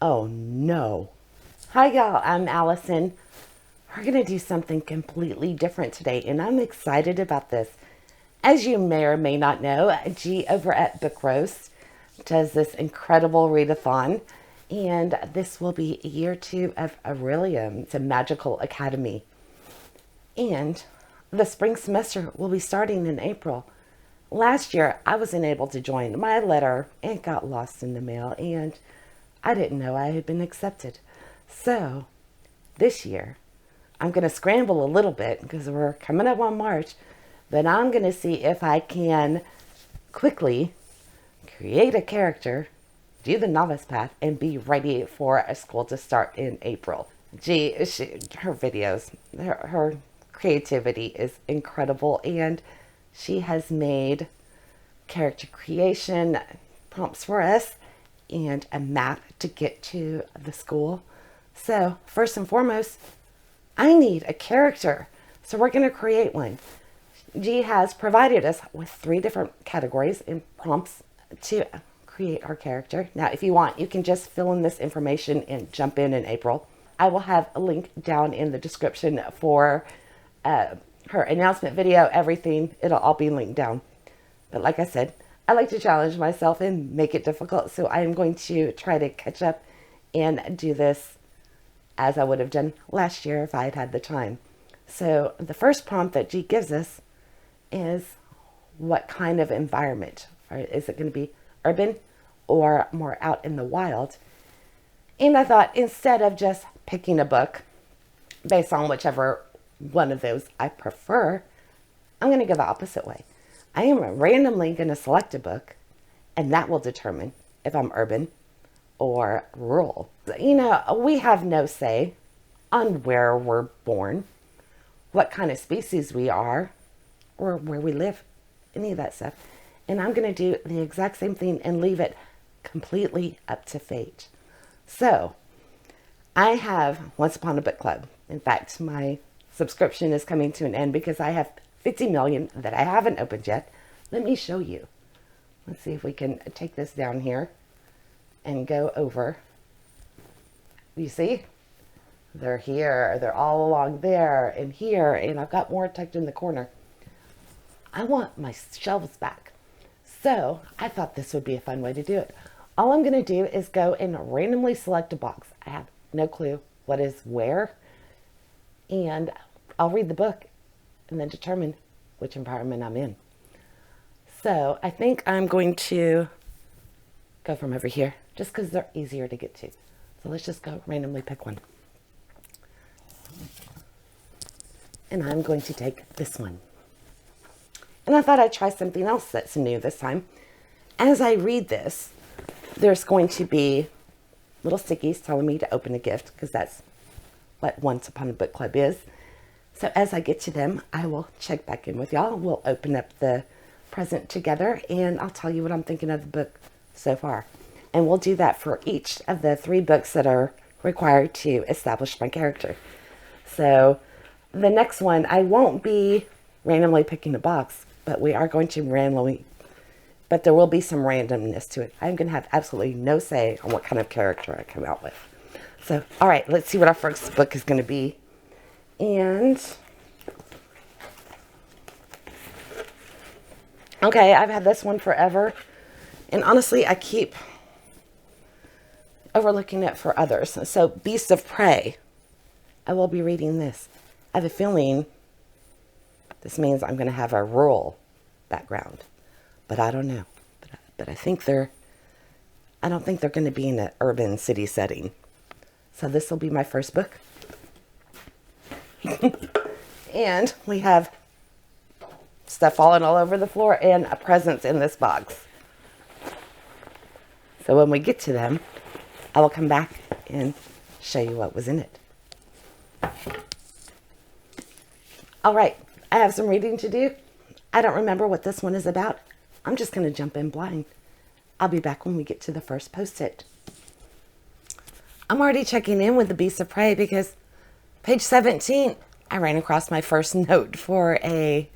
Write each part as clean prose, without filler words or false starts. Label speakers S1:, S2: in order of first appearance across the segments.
S1: Oh no. Hi y'all, I'm Allison. We're going to do something completely different today, and I'm excited about this. As you may or may not know, G over at Book Roast does this incredible readathon, and this will be year 2 of Orilium. It's a Magical Academy. And the spring semester will be starting in April. Last year, I wasn't able to join. My letter, it got lost in the mail, and I didn't know I had been accepted. So, this year, I'm going to scramble a little bit because we're coming up on March, but I'm going to see if I can quickly create a character, do the novice path, and be ready for a school to start in April. Her videos, her creativity is incredible, and she has made character creation prompts for us and a map to get to the school. So first and foremost, I need a character. So we're going to create one. G has provided us with 3 different categories and prompts to create our character. Now, if you want, you can just fill in this information and jump in April. I will have a link down in the description for her announcement video, everything. It'll all be linked down. But like I said, I like to challenge myself and make it difficult. So I am going to try to catch up and do this as I would have done last year if I had had the time. So the first prompt that G gives us is what kind of environment? Is it going to be urban or more out in the wild? And I thought, instead of just picking a book based on whichever one of those I prefer, I'm going to go the opposite way. I am randomly going to select a book, and that will determine if I'm urban or rural. You know, we have no say on where we're born, what kind of species we are, or where we live, any of that stuff. And I'm going to do the exact same thing and leave it completely up to fate. So, I have Once Upon a Book Club. In fact, my subscription is coming to an end because I have 50 million that I haven't opened yet. Let me show you. Let's see if we can take this down here and go over. You see? They're here. They're all along there and here. And I've got more tucked in the corner. I want my shelves back. So I thought this would be a fun way to do it. All I'm going to do is go and randomly select a box. I have no clue what is where. And I'll read the book and then determine which environment I'm in. So I think I'm going to go from over here just because they're easier to get to. So let's just go randomly pick one. And I'm going to take this one. And I thought I'd try something else that's new this time. As I read this, there's going to be little stickies telling me to open a gift because that's what Once Upon a Book Club is. So as I get to them, I will check back in with y'all. We'll open up the present together and I'll tell you what I'm thinking of the book so far. And we'll do that for each of the 3 books that are required to establish my character. So the next one, I won't be randomly picking a box, but we are going to randomly, but there will be some randomness to it. I'm going to have absolutely no say on what kind of character I come out with. So, all right, let's see what our first book is going to be. And, okay, I've had this one forever. And honestly, I keep overlooking it for others. So, Beast of Prey. I will be reading this. I have a feeling this means I'm going to have a rural background. But I don't know. But I don't think they're going to be in an urban city setting. So this will be my first book. And we have stuff falling all over the floor and a presents in this box. So when we get to them, I will come back and show you what was in it. All right, I have some reading to do. I don't remember what this one is about. I'm just going to jump in blind. I'll be back when we get to the first post-it. I'm already checking in with the Beast of Prey because page 17, I ran across my first note for a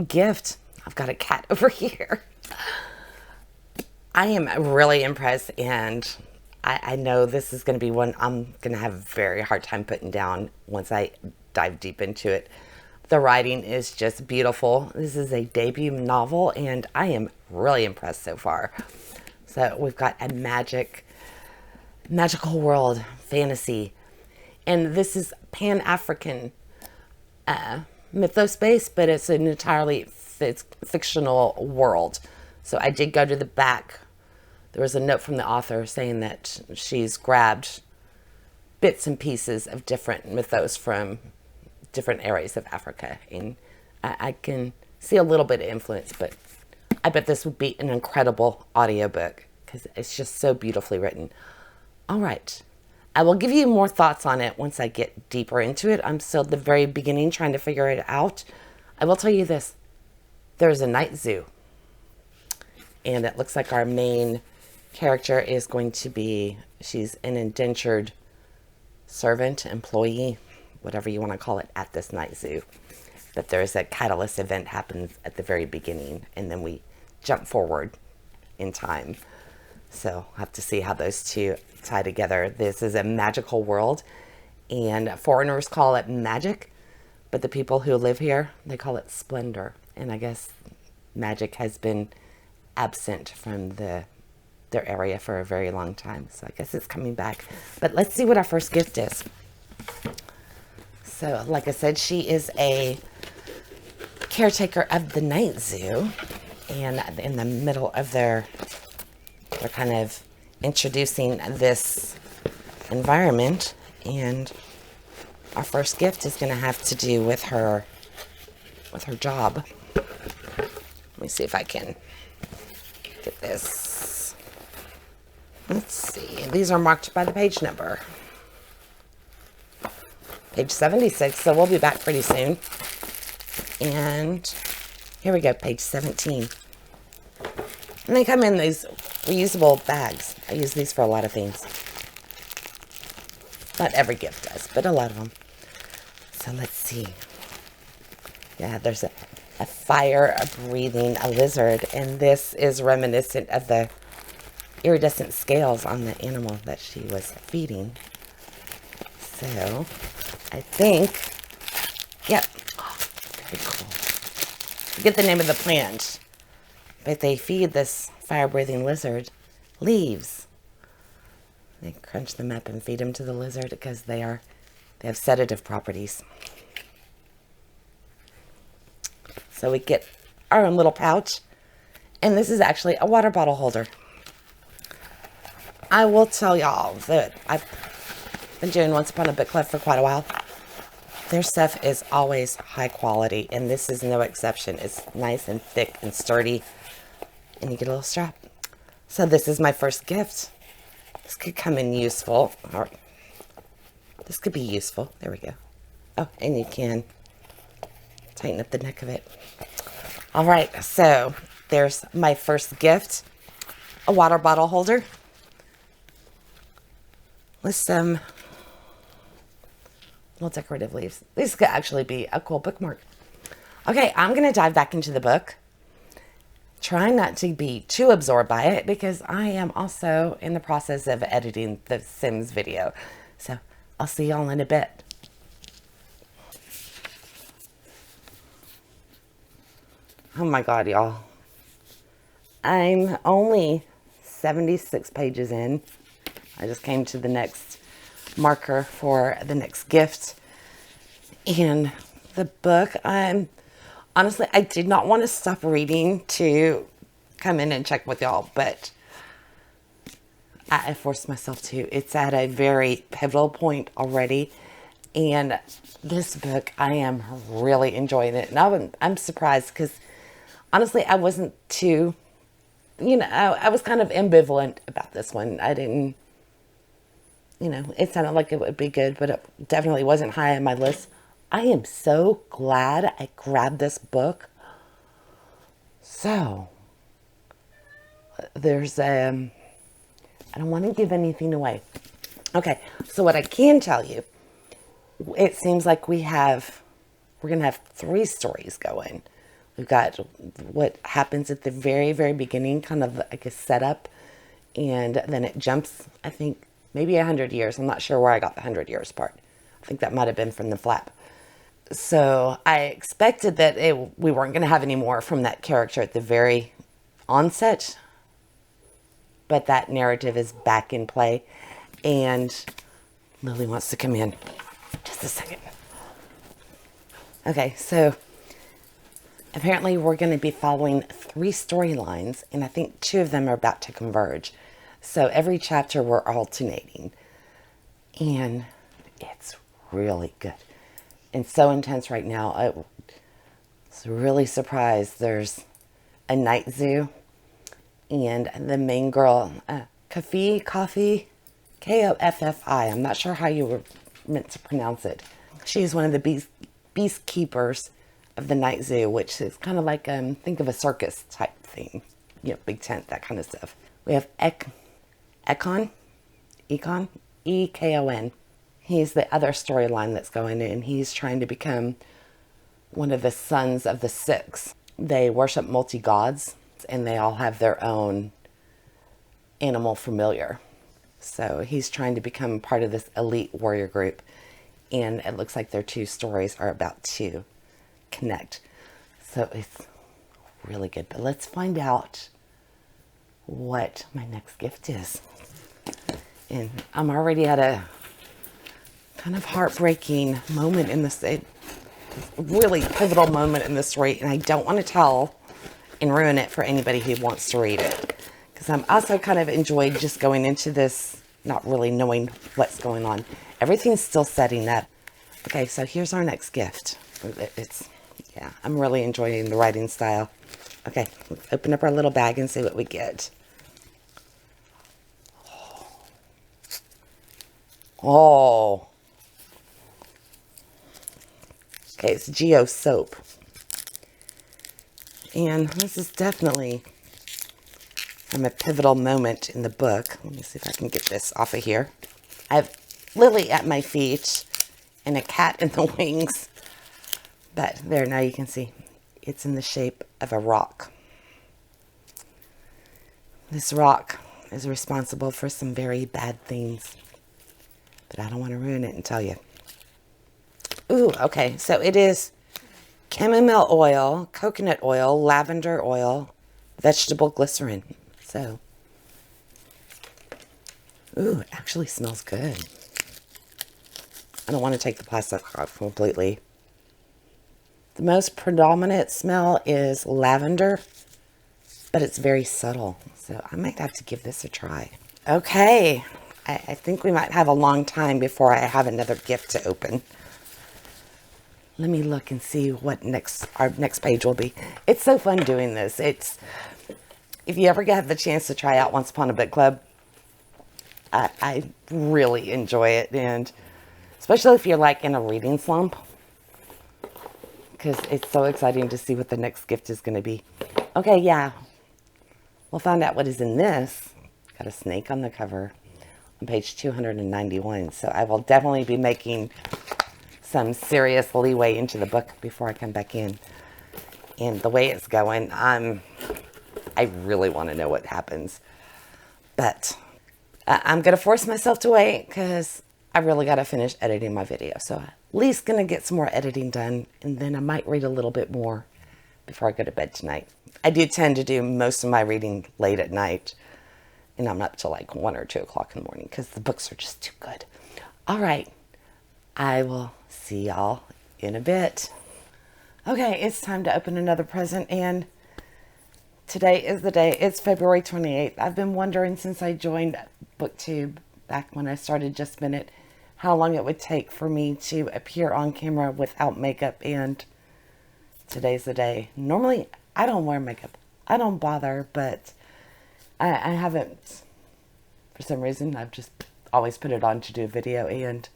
S1: gift. I've got a cat over here. I am really impressed, and I know this is going to be one I'm going to have a very hard time putting down once I dive deep into it. The writing is just beautiful. This is a debut novel, and I am really impressed so far. So we've got a magical world, fantasy, and this is Pan-African mythos based, but it's an entirely fictional world. So I did go to the back. There was a note from the author saying that she's grabbed bits and pieces of different mythos from different areas of Africa. And I can see a little bit of influence, but I bet this would be an incredible audiobook because it's just so beautifully written. All right. I will give you more thoughts on it once I get deeper into it. I'm still at the very beginning trying to figure it out. I will tell you this. There's a night zoo. And it looks like our main character is going to be, she's an indentured servant, employee, whatever you want to call it, at this night zoo. But there's a catalyst event happens at the very beginning, and then we jump forward in time. So I'll have to see how those two tie together. This is a magical world, and foreigners call it magic, but the people who live here, they call it splendor. And I guess magic has been absent from their area for a very long time. So I guess it's coming back. But let's see what our first gift is. So like I said, she is a caretaker of the night zoo. And in the middle of they're kind of introducing this environment. And our first gift is going to have to do with her job. Let me see if I can get this. Let's see. These are marked by the page number. Page 76, so we'll be back pretty soon. And here we go, page 17. And they come in these reusable bags. I use these for a lot of things. Not every gift does, but a lot of them. So let's see. Yeah, there's a fire-breathing lizard, and this is reminiscent of the iridescent scales on the animal that she was feeding. So, I think, yep, very cool. I forget the name of the plant, but they feed this fire-breathing lizard leaves. They crunch them up and feed them to the lizard because they have sedative properties. So we get our own little pouch, and this is actually a water bottle holder. I will tell y'all that I've been doing Once Upon a Book Club for quite a while. Their stuff is always high quality, and this is no exception. It's nice and thick and sturdy, and you get a little strap. So this is my first gift. This could come in useful, or this could be useful. There we go. Oh, and you can tighten up the neck of it. All right, so there's my first gift, a water bottle holder with some little decorative leaves. These could actually be a cool bookmark. Okay, I'm going to dive back into the book. Trying not to be too absorbed by it because I am also in the process of editing the Sims video. So I'll see y'all in a bit. Oh my God, y'all. I'm only 76 pages in. I just came to the next marker for the next gift. And the book, honestly, I did not want to stop reading to come in and check with y'all, but I forced myself to. It's at a very pivotal point already. And this book, I am really enjoying it. And I'm surprised because honestly, I wasn't too, I was kind of ambivalent about this one. I didn't, it sounded like it would be good, but it definitely wasn't high on my list. I am so glad I grabbed this book. So, there's, I don't want to give anything away. Okay, so what I can tell you, it seems like we're going to have 3 stories going. We've got what happens at the very, very beginning, kind of like a setup, And then it jumps, I think, maybe 100 years. I'm not sure where I got the 100 years part. I think that might have been from the flap. So I expected that we weren't going to have any more from that character at the very onset. But that narrative is back in play. And Lily wants to come in. Just a second. Okay, so apparently we're going to be following 3 storylines, and I think 2 of them are about to converge. So every chapter we're alternating, and it's really good and so intense right now. I was really surprised. There's a night zoo, and the main girl, Kaffi, Koffi, I'm not sure how you were meant to pronounce it. She's one of the beast keepers of the night zoo, which is kind of like, think of a circus type thing. You know, big tent, that kind of stuff. We have Ekon, E-K-O-N. He's the other storyline that's going in. He's trying to become one of the sons of the Six. They worship multi-gods, and they all have their own animal familiar. So he's trying to become part of this elite warrior group. And it looks like their 2 stories are about to connect. So it's really good. But let's find out what my next gift is. And I'm already at a kind of heartbreaking moment in this, really pivotal moment in the story. And I don't want to tell and ruin it for anybody who wants to read it. Because I'm also kind of enjoyed just going into this, not really knowing what's going on. Everything's still setting up. Okay, so here's our next gift. Yeah, I'm really enjoying the writing style. Okay, let's open up our little bag and see what we get. Oh. Okay, it's Geo soap. And this is definitely from a pivotal moment in the book. Let me see if I can get this off of here. I have Lily at my feet and a cat in the wings. But there, now you can see it's in the shape of a rock. This rock is responsible for some very bad things. But I don't want to ruin it and tell you. Ooh, okay. So it is chamomile oil, coconut oil, lavender oil, vegetable glycerin. So, ooh, it actually smells good. I don't want to take the plastic off completely. The most predominant smell is lavender, but it's very subtle. So I might have to give this a try. Okay. I think we might have a long time before I have another gift to open. Let me look and see what our next page will be. It's so fun doing this. If you ever get the chance to try out Once Upon a Book Club, I really enjoy it. And especially if you're like in a reading slump, because it's so exciting to see what the next gift is going to be. Okay, yeah. We'll find out what is in this. Got a snake on the cover on page 291. So I will definitely be making some serious leeway into the book before I come back in. And the way it's going, I really want to know what happens. But I'm going to force myself to wait because I really got to finish editing my video. So at least going to get some more editing done. And then I might read a little bit more before I go to bed tonight. I do tend to do most of my reading late at night. And I'm not till like 1 or 2 o'clock in the morning because the books are just too good. All right. I will see y'all in a bit. Okay, it's time to open another present. And today is the day. It's February 28th. I've been wondering since I joined BookTube back when I started Just a Minute how long it would take for me to appear on camera without makeup. And today's the day. Normally, I don't wear makeup. I don't bother, but I haven't, for some reason, I've just always put it on to do a video. And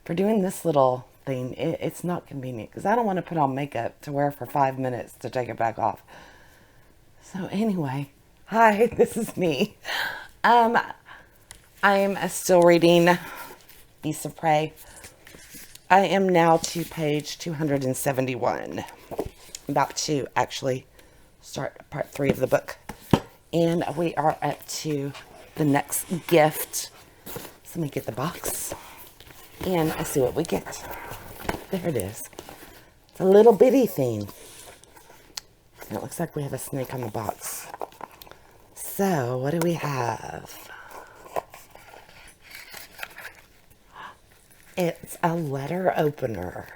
S1: for doing this little thing, it's not convenient because I don't want to put on makeup to wear for 5 minutes to take it back off. So anyway, hi, this is me. I'm still reading Beasts of Prey. I am now to page 271. I'm about to actually start part 3 of the book. And we are up to the next gift. So let me get the box and I see what we get. There it is. It's a little bitty thing. And it looks like we have a snake on the box. So what do we have? It's a letter opener.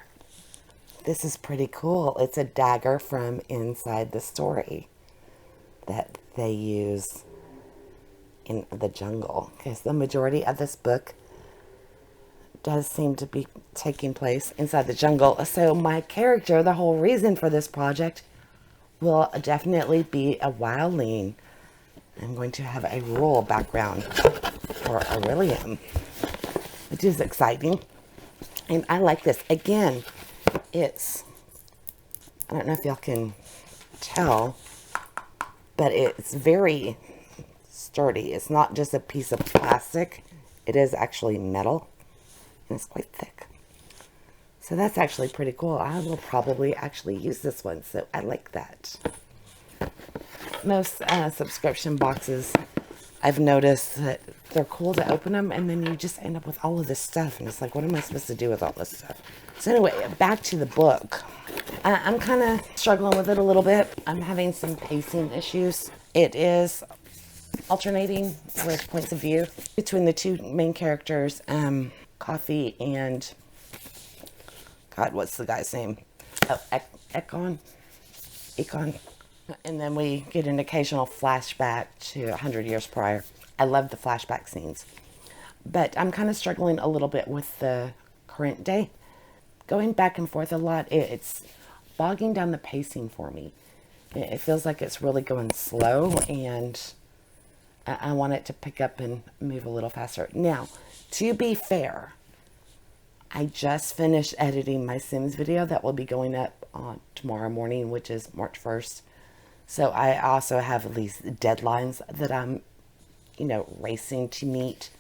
S1: This is pretty cool. It's a dagger from inside the story that they use in the jungle. Because the majority of this book does seem to be taking place inside the jungle. So my character, the whole reason for this project, will definitely be a wildling. I'm going to have a rural background for Orilium, which is exciting. And I like this. Again, it's, I don't know if y'all can tell, but it's very sturdy. It's not just a piece of plastic. It is actually metal. And it's quite thick. So that's actually pretty cool. I will probably actually use this one. So I like that. Most subscription boxes, I've noticed that they're cool to open them, and then you just end up with all of this stuff, and it's like, what am I supposed to do with all this stuff? So anyway, back to the book. I'm kind of struggling with it a little bit. I'm having some pacing issues. It is alternating with points of view between the two main characters, Coffee and, God, what's the guy's name? Oh, Econ. And then we get an occasional flashback to 100 years prior. I love the flashback scenes. But I'm kind of struggling a little bit with the current day. Going back and forth a lot, it's bogging down the pacing for me. It feels like it's really going slow, and I want it to pick up and move a little faster. Now, to be fair, I just finished editing my Sims video that will be going up on tomorrow morning, which is March 1st. So I also have these deadlines that I'm, racing to meet.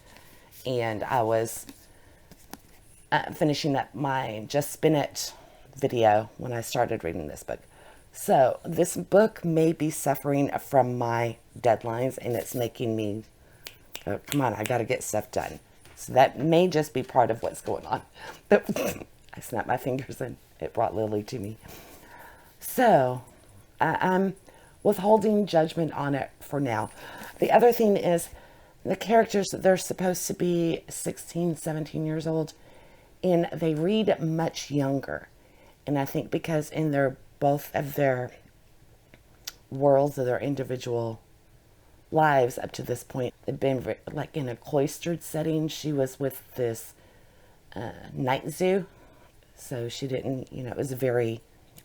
S1: And I was finishing up my Just Spin It video when I started reading this book. So this book may be suffering from my deadlines, and it's making me go, come on, I got to get stuff done. So that may just be part of what's going on. I snapped my fingers and it brought Lily to me. So I'm withholding judgment on it for now. The other thing is the characters, they're supposed to be 16, 17 years old, and they read much younger. And I think because in their both of their worlds of their individual lives up to this point, they've been like in a cloistered setting. She was with this night zoo, so she didn't, it was a very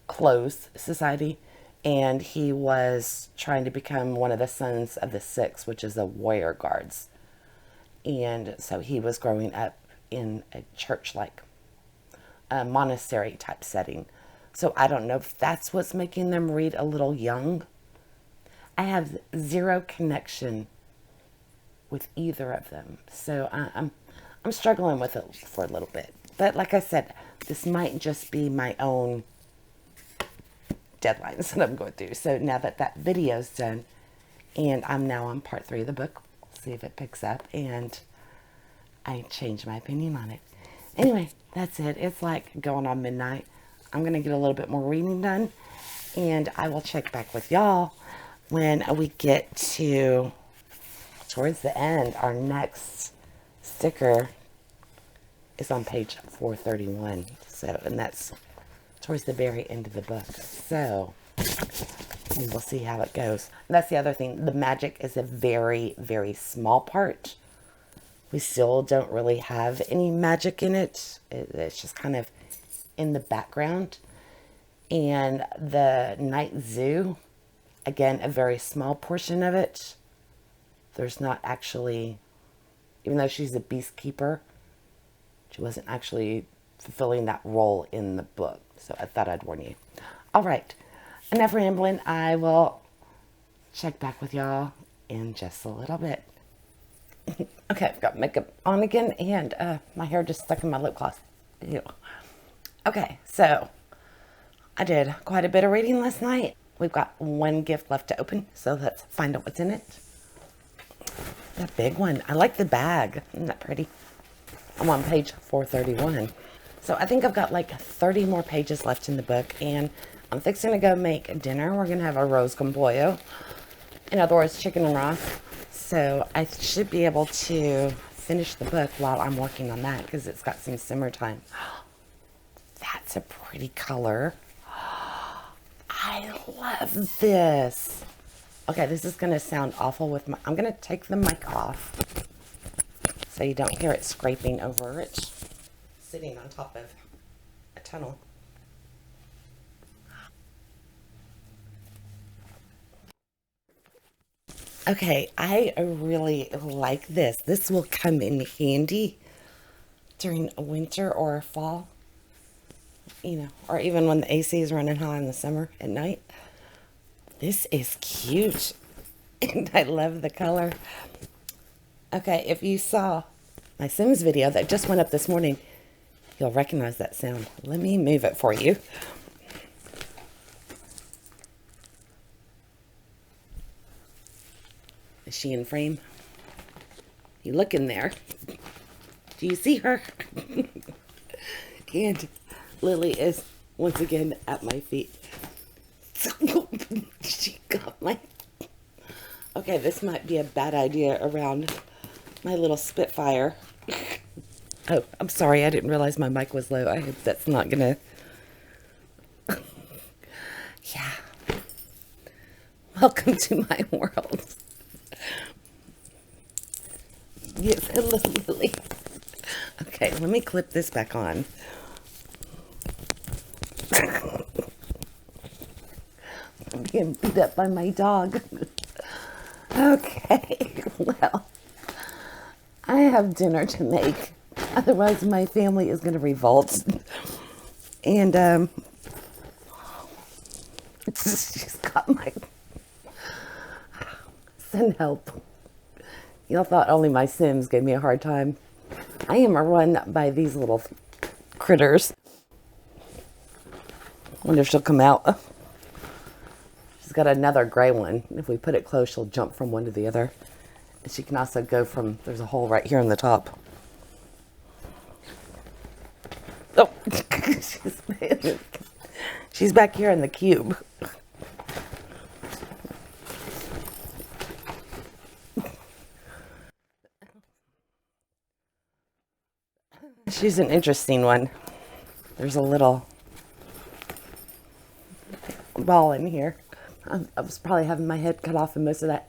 S1: closed society. And he was trying to become one of the sons of the Six, which is the warrior guards. And so he was growing up in a church-like monastery type setting. So I don't know if that's what's making them read a little young. I have zero connection with either of them. So I'm struggling with it for a little bit. But like I said, this might just be my own deadlines that I'm going through. So now that video's done, and I'm now on part 3 of the book, we'll see if it picks up, and I changed my opinion on it. Anyway, that's it. It's like going on midnight. I'm going to get a little bit more reading done, and I will check back with y'all when we get to towards the end. Our next sticker is on page 431. So, and that's towards the very end of the book. So we'll see how it goes. That's the other thing. The magic is a very, very small part. We still don't really have any magic in it. It's just kind of in the background. And the night zoo, again, a very small portion of it. There's not actually, even though she's a beast keeper, she wasn't actually fulfilling that role in the book. So I thought I'd warn you. All right. Enough rambling. I will check back with y'all in just a little bit. Okay, I've got makeup on again, and my hair just stuck in my lip gloss. Ew. Okay, so I did quite a bit of reading last night. We've got one gift left to open, so let's find out what's in it. That big one. I like the bag. Isn't that pretty? I'm on page 431. So I think I've got like 30 more pages left in the book, and I'm fixing to go make dinner. We're going to have a rose con pollo. In other words, chicken and rice. So I should be able to finish the book while I'm working on that because it's got some simmer time. That's a pretty color. I love this. Okay, this is going to sound awful with my... I'm going to take the mic off so you don't hear it scraping over it. Sitting on top of a tunnel. Okay, I really like this. This will come in handy during a winter or a fall, you know, or even when the AC is running high in the summer at night. This is cute, and I love the color. Okay, if you saw my Sims video that just went up this morning, you'll recognize that sound. Let me move it for you. Is she in frame? You look in there. Do you see her? And Lily is once again at my feet. She got my... Okay, this might be a bad idea around my little Spitfire. Oh, I'm sorry. I didn't realize my mic was low. I hope that's not gonna... Yeah. Welcome to my world. Yes, hello, Lily. Okay, let me clip this back on. I'm being beat up by my dog. Okay, well, I have dinner to make. Otherwise, my family is going to revolt. And, she's got my... Send help. Y'all thought only my Sims gave me a hard time. I am run by these little critters. Wonder if she'll come out. She's got another gray one. If we put it close, she'll jump from one to the other. And she can also go from... There's a hole right here in the top. Oh, she's back here in the cube. She's an interesting one. There's a little ball in here. I was probably having my head cut off in most of that.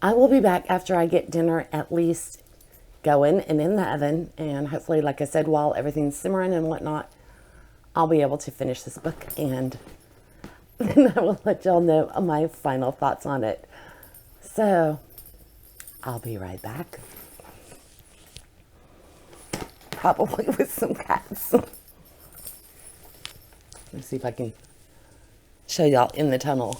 S1: I will be back after I get dinner at least going and in the oven. And hopefully, like I said, while everything's simmering and whatnot, I'll be able to finish this book. And then I will let y'all know my final thoughts on it. So, I'll be right back. Probably with some cats. Let's see if I can show y'all in the tunnel.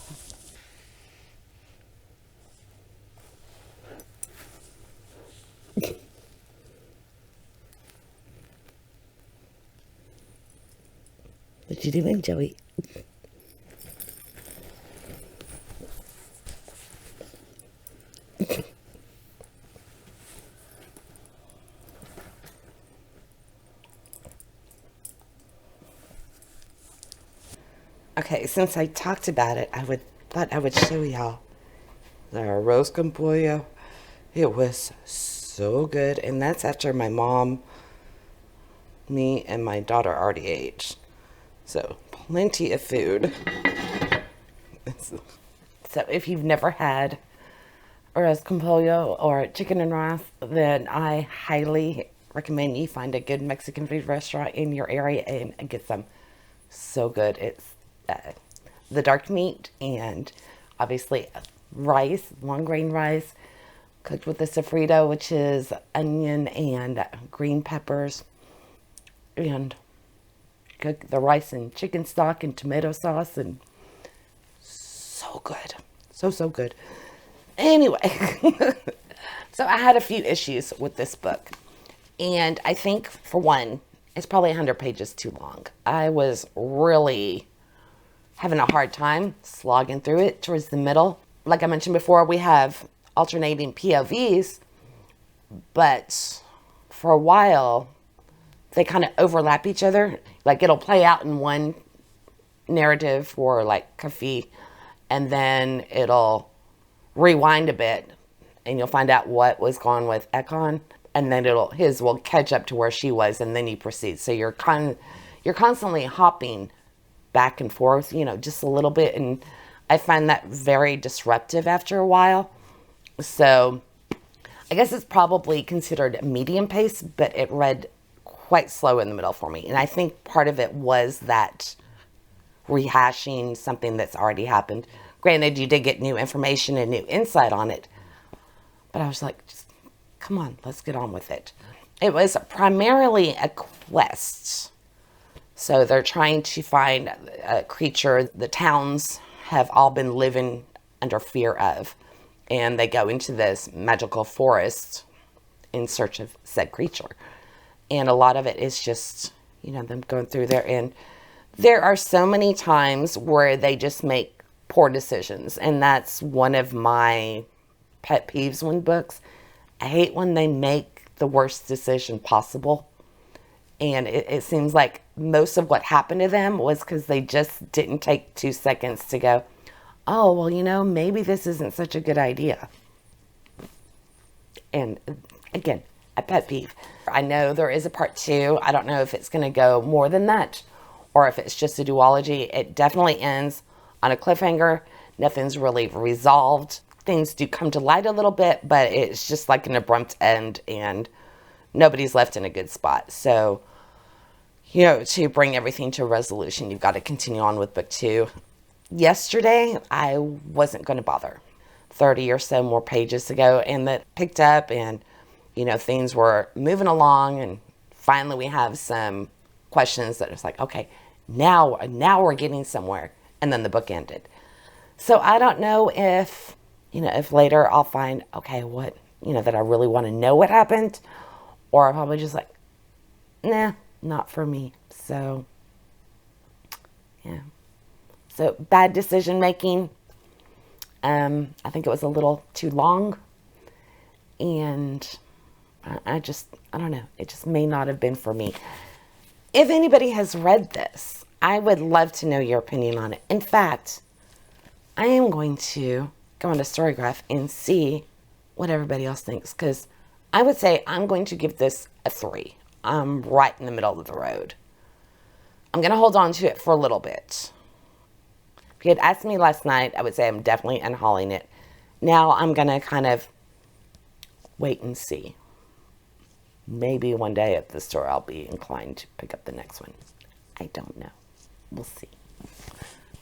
S1: What you doing, Joey? Okay, since I talked about it, thought I would show y'all the roast con pollo. It was so good, and that's after my mom, me, and my daughter already ate. So, plenty of food. So, if you've never had a roast con pollo or chicken and rice, then I highly recommend you find a good Mexican food restaurant in your area and get some. So good. It's the dark meat and obviously rice, long grain rice, cooked with the sofrito, which is onion and green peppers, and cook the rice and chicken stock and tomato sauce, and so good. So good. Anyway, so I had a few issues with this book, and I think, for one, it's probably 100 pages too long. I was really having a hard time slogging through it towards the middle. Like I mentioned before, we have alternating POVs, but for a while they kind of overlap each other. Like it'll play out in one narrative for like Kafi, and then it'll rewind a bit and you'll find out what was going on with Ekon, and then his will catch up to where she was, and then you proceed. So you're constantly hopping back and forth, just a little bit, and I find that very disruptive after a while. So I guess it's probably considered medium pace, but it read quite slow in the middle for me. And I think part of it was that rehashing something that's already happened. Granted, you did get new information and new insight on it, but I was like, just come on, let's get on with it. It was primarily a quest. So they're trying to find a creature the towns have all been living under fear of. And they go into this magical forest in search of said creature. And a lot of it is just, them going through there. And there are so many times where they just make poor decisions. And that's one of my pet peeves when books. I hate when they make the worst decision possible. And it seems like most of what happened to them was because they just didn't take 2 seconds to go, oh, well, maybe this isn't such a good idea. And again, a pet peeve. I know there is a part 2. I don't know if it's going to go more than that or if it's just a duology. It definitely ends on a cliffhanger. Nothing's really resolved. Things do come to light a little bit, but it's just like an abrupt end and nobody's left in a good spot. So, to bring everything to a resolution, you've got to continue on with book 2. Yesterday, I wasn't going to bother. 30 or so more pages ago, and that picked up, and things were moving along, and finally we have some questions that it's like, okay, now we're getting somewhere, and then the book ended. So I don't know if later I'll find, okay, what that I really want to know what happened, or I'm probably just like, nah, not for me. So yeah. So bad decision making. I think it was a little too long. And I don't know. It just may not have been for me. If anybody has read this, I would love to know your opinion on it. In fact, I am going to go into Storygraph and see what everybody else thinks. Because I would say I'm going to give this a 3. I'm right in the middle of the road. I'm going to hold on to it for a little bit. If you had asked me last night, I would say I'm definitely unhauling it. Now I'm going to kind of wait and see. Maybe one day at the store I'll be inclined to pick up the next one. I don't know. We'll see.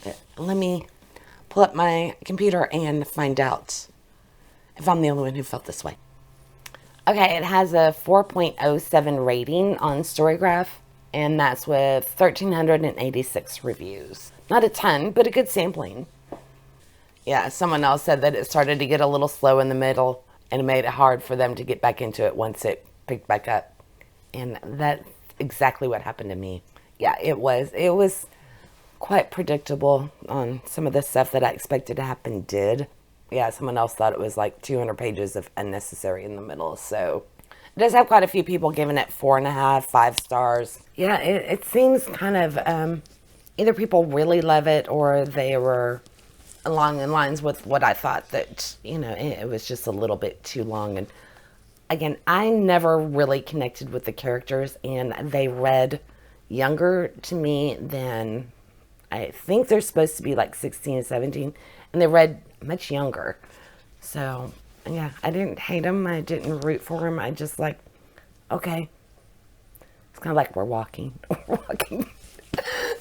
S1: But let me pull up my computer and find out if I'm the only one who felt this way. Okay, it has a 4.07 rating on Storygraph, and that's with 1,386 reviews. Not a ton, but a good sampling. Yeah, someone else said that it started to get a little slow in the middle, and it made it hard for them to get back into it once it picked back up. And that's exactly what happened to me. Yeah, it was quite predictable on some of the stuff that I expected to happen did. Yeah, someone else thought it was like 200 pages of unnecessary in the middle. So it does have quite a few people giving it 4.5, 5 stars. Yeah, it seems kind of either people really love it or they were along in lines with what I thought, that, it was just a little bit too long. And again, I never really connected with the characters, and they read younger to me than I think they're supposed to be, like 16 and 17, and they read much younger. So yeah, I didn't hate them. I didn't root for them. I just like, okay. It's kind of like we're walking.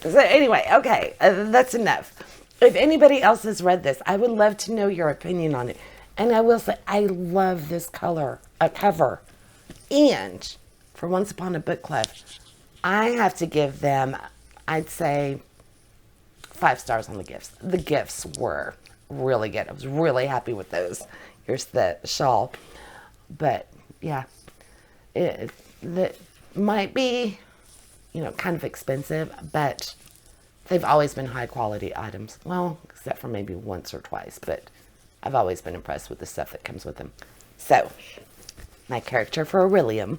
S1: So anyway, okay, that's enough. If anybody else has read this, I would love to know your opinion on it. And I will say, I love this cover. And for Once Upon a Book Club, I have to give them, I'd say, 5 stars on the gifts. The gifts were really good. I was really happy with those. Here's the shawl. But yeah, it might be, kind of expensive, but they've always been high quality items. Well, except for maybe once or twice, but I've always been impressed with the stuff that comes with them. So, my character for Orilium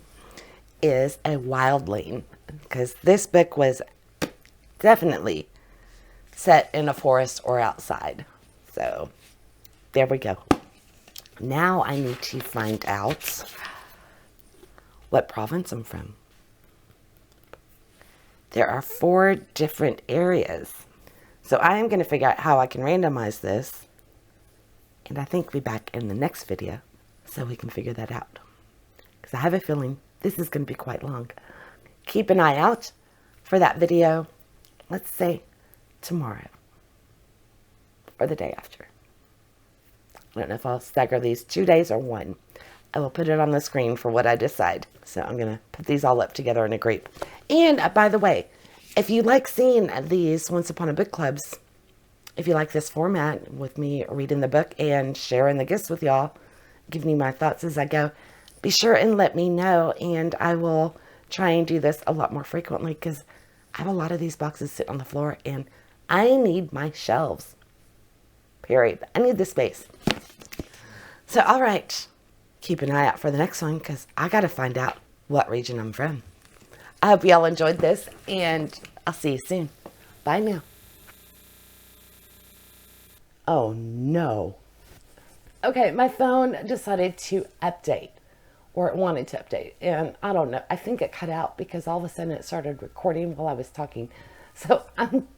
S1: is a wildling, because this book was definitely set in a forest or outside. So, there we go. Now I need to find out what province I'm from. There are 4 different areas. So I am going to figure out how I can randomize this. And I think we'll be back in the next video so we can figure that out. Because I have a feeling this is going to be quite long. Keep an eye out for that video, let's say tomorrow or the day after. I don't know if I'll stagger these 2 days or 1. I will put it on the screen for what I decide. So I'm going to put these all up together in a group. And by the way, if you like seeing these Once Upon a Book Clubs, if you like this format with me reading the book and sharing the gifts with y'all, giving you my thoughts as I go, be sure and let me know. And I will try and do this a lot more frequently because I have a lot of these boxes sitting on the floor and I need my shelves. Period. I need the space. So, all right. Keep an eye out for the next one because I got to find out what region I'm from. I hope y'all enjoyed this and I'll see you soon. Bye now. Oh no. Okay, my phone decided to update, or it wanted to update, and I don't know. I think it cut out because all of a sudden it started recording while I was talking. So I'm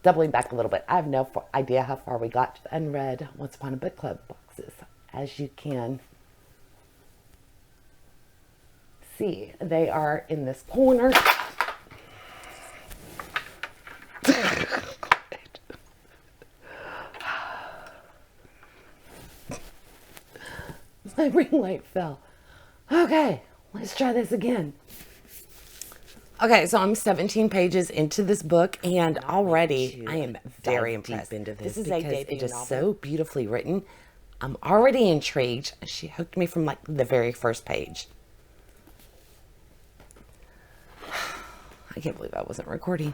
S1: doubling back a little bit. I have no idea how far we got to the unread Once Upon a Book Club boxes. As you can see, they are in this corner. My ring light fell. Okay, let's try this again. Okay, so I'm 17 pages into this book, and already I am very impressed. This is because it is so beautifully written. I'm already intrigued. She hooked me from like the very first page. I can't believe I wasn't recording.